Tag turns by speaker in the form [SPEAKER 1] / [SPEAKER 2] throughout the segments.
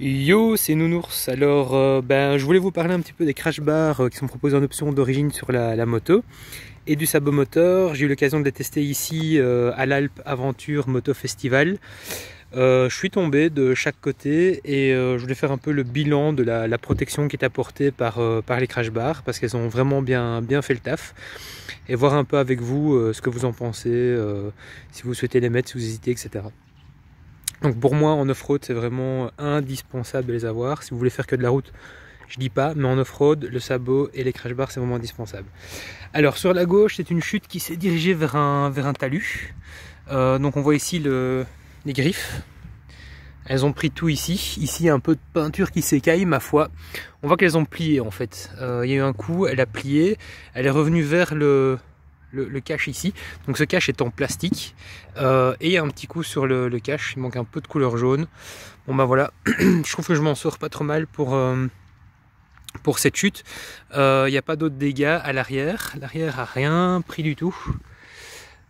[SPEAKER 1] Yo, c'est Nounours. Alors, je voulais vous parler un petit peu des crash bars qui sont proposés en option d'origine sur la moto et du sabot moteur. J'ai eu l'occasion de les tester ici à l'Alpe Aventure Moto Festival. Je suis tombé de chaque côté et je voulais faire un peu le bilan de la protection qui est apportée par les crash bars parce qu'elles ont vraiment bien fait le taf et voir un peu avec vous ce que vous en pensez, si vous souhaitez les mettre, si vous hésitez, etc. Donc pour moi en off-road c'est vraiment indispensable de les avoir. Si vous voulez faire que de la route, je dis pas, mais en off-road, le sabot et les crash bars c'est vraiment indispensable. Alors sur la gauche c'est une chute qui s'est dirigée vers un talus. Donc on voit ici les griffes. Elles ont pris tout ici. Ici il y a un peu de peinture qui s'écaille, ma foi. On voit qu'elles ont plié en fait. Il y a eu un coup, elle a plié, elle est revenue vers le cache ici, donc ce cache est en plastique et il y a un petit coup sur le cache, il manque un peu de couleur jaune. Bon bah voilà, je trouve que je m'en sors pas trop mal pour cette chute. Il n'y a pas d'autres dégâts à l'arrière a rien pris du tout,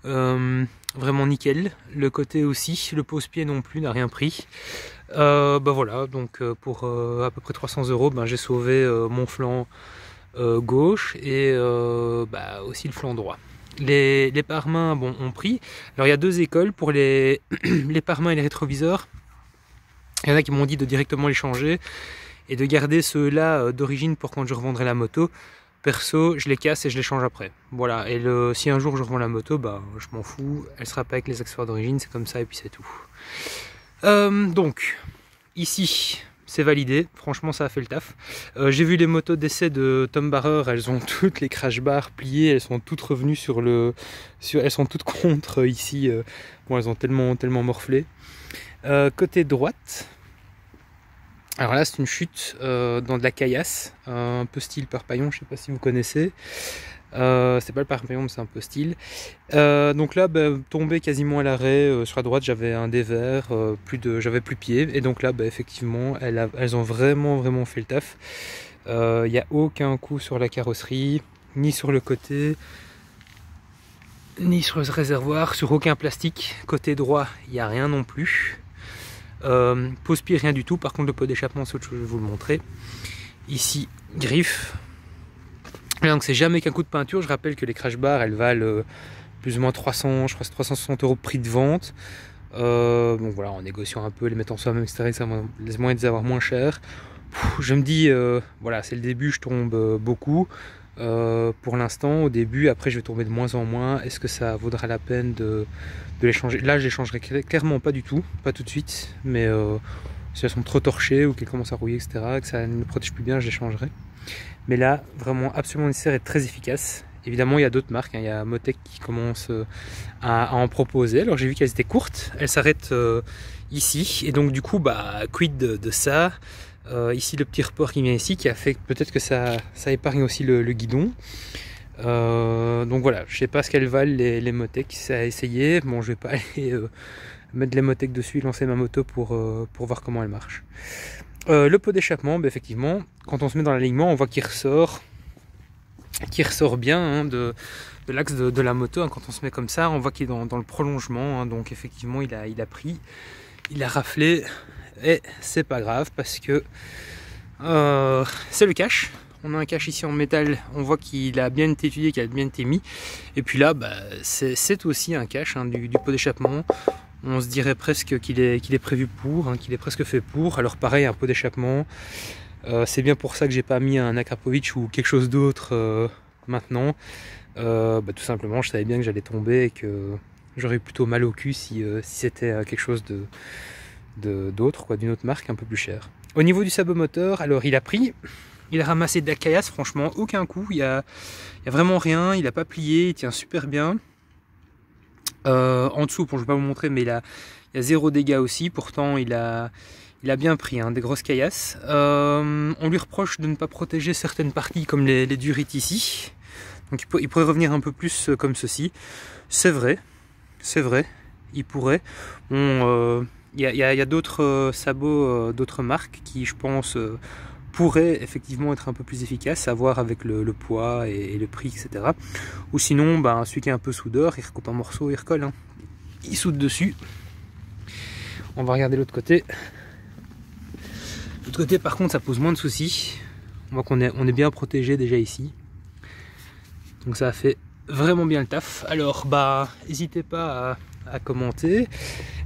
[SPEAKER 1] vraiment nickel. Le côté aussi, le pose-pied non plus n'a rien pris. Voilà, donc pour à peu près 300 €, j'ai sauvé mon flanc gauche et aussi le flanc droit. Les pare-mains ont pris. Alors il y a deux écoles pour les pare-mains et les rétroviseurs. Il y en a qui m'ont dit de directement les changer et de garder ceux-là d'origine pour quand je revendrai la moto. Perso, je les casse et je les change après. Voilà, et si un jour je revends la moto, je m'en fous, elle sera pas avec les accessoires d'origine, c'est comme ça et puis c'est tout. Donc, ici, c'est validé, franchement ça a fait le taf. J'ai vu les motos d'essai de Tom Barrer, elles ont toutes les crash bars pliées, elles sont toutes revenues elles sont toutes contre ici. Bon, elles ont tellement morflé. Côté droite, alors là c'est une chute dans de la caillasse, un peu style Parpaillon, je sais pas si vous connaissez. C'est pas le Parpaillon mais c'est un peu style. Donc là tombé quasiment à l'arrêt, sur la droite j'avais un dévers, j'avais plus pied, et donc là effectivement elles ont vraiment fait le taf. Il n'y a aucun coup sur la carrosserie, ni sur le côté, ni sur le réservoir, sur aucun plastique. Côté droit il n'y a rien non plus. Pose-pied rien du tout, par contre le pot d'échappement c'est autre chose, je vais vous le montrer. Ici griffe. Donc c'est jamais qu'un coup de peinture. Je rappelle que les crash bars elles valent plus ou moins 300, je crois 360 € de prix de vente. Donc voilà, en négociant un peu, les mettant soi-même, etc., ça laisse moyen de les avoir moins cher. Je me dis, voilà, c'est le début, je tombe beaucoup. Pour l'instant, au début, après je vais tomber de moins en moins. Est-ce que ça vaudra la peine de les changer? Là, je les changerai clairement pas du tout, pas tout de suite, mais si elles sont trop torchées ou qu'elles commencent à rouiller, etc., que ça ne me protège plus bien, je les changerai. Mais là, vraiment absolument nécessaire et très efficace. Évidemment, il y a d'autres marques, hein. Il y a Motec qui commence à en proposer. Alors j'ai vu qu'elles étaient courtes, elles s'arrêtent ici. Et donc du coup, quid de ça. Ici le petit report qui vient ici, qui a fait peut-être que ça épargne aussi le guidon. Donc voilà, je sais pas ce qu'elles valent les Motec, c'est à essayer. Bon, je vais pas aller mettre les Motec dessus et lancer ma moto pour voir comment elle marche. Le pot d'échappement, effectivement, quand on se met dans l'alignement, on voit qu'il ressort bien hein, de l'axe de la moto. Hein. Quand on se met comme ça, on voit qu'il est dans le prolongement. Hein. Donc effectivement, il a pris, il a raflé, et c'est pas grave parce que c'est le cache. On a un cache ici en métal, on voit qu'il a bien été étudié, qu'il a bien été mis. Et puis là, c'est aussi un cache hein, du pot d'échappement. On se dirait presque qu'il est prévu pour, hein, qu'il est presque fait pour. Alors pareil, un pot d'échappement. C'est bien pour ça que j'ai pas mis un Akrapovic ou quelque chose d'autre maintenant. Tout simplement, je savais bien que j'allais tomber et que j'aurais plutôt mal au cul si c'était quelque chose d'autre, d'une autre marque un peu plus cher. Au niveau du sabot moteur, alors il a ramassé de la caillasse, franchement, aucun coup. Il y a vraiment rien, il a pas plié, il tient super bien. En dessous, bon, je vais pas vous montrer, mais il y a 0 dégâts aussi. Pourtant, il a bien pris hein, des grosses caillasses. On lui reproche de ne pas protéger certaines parties comme les durites ici. Donc il pourrait revenir un peu plus comme ceci. C'est vrai, il pourrait. Bon, il y a d'autres sabots, d'autres marques qui, je pense, pourraient effectivement être un peu plus efficaces, à voir avec le poids et le prix, etc. Ou sinon, celui qui est un peu soudeur, il recoupe un morceau, il recolle. Hein. Il soude dessus. On va regarder l'autre côté. De l'autre côté par contre ça pose moins de soucis. On voit qu'on est bien protégé déjà ici. Donc ça a fait vraiment bien le taf. Alors bah n'hésitez pas à commenter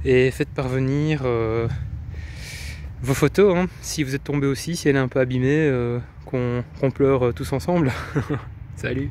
[SPEAKER 1] et faites parvenir vos photos, hein, si vous êtes tombé aussi, si elle est un peu abîmée, qu'on pleure tous ensemble. Salut!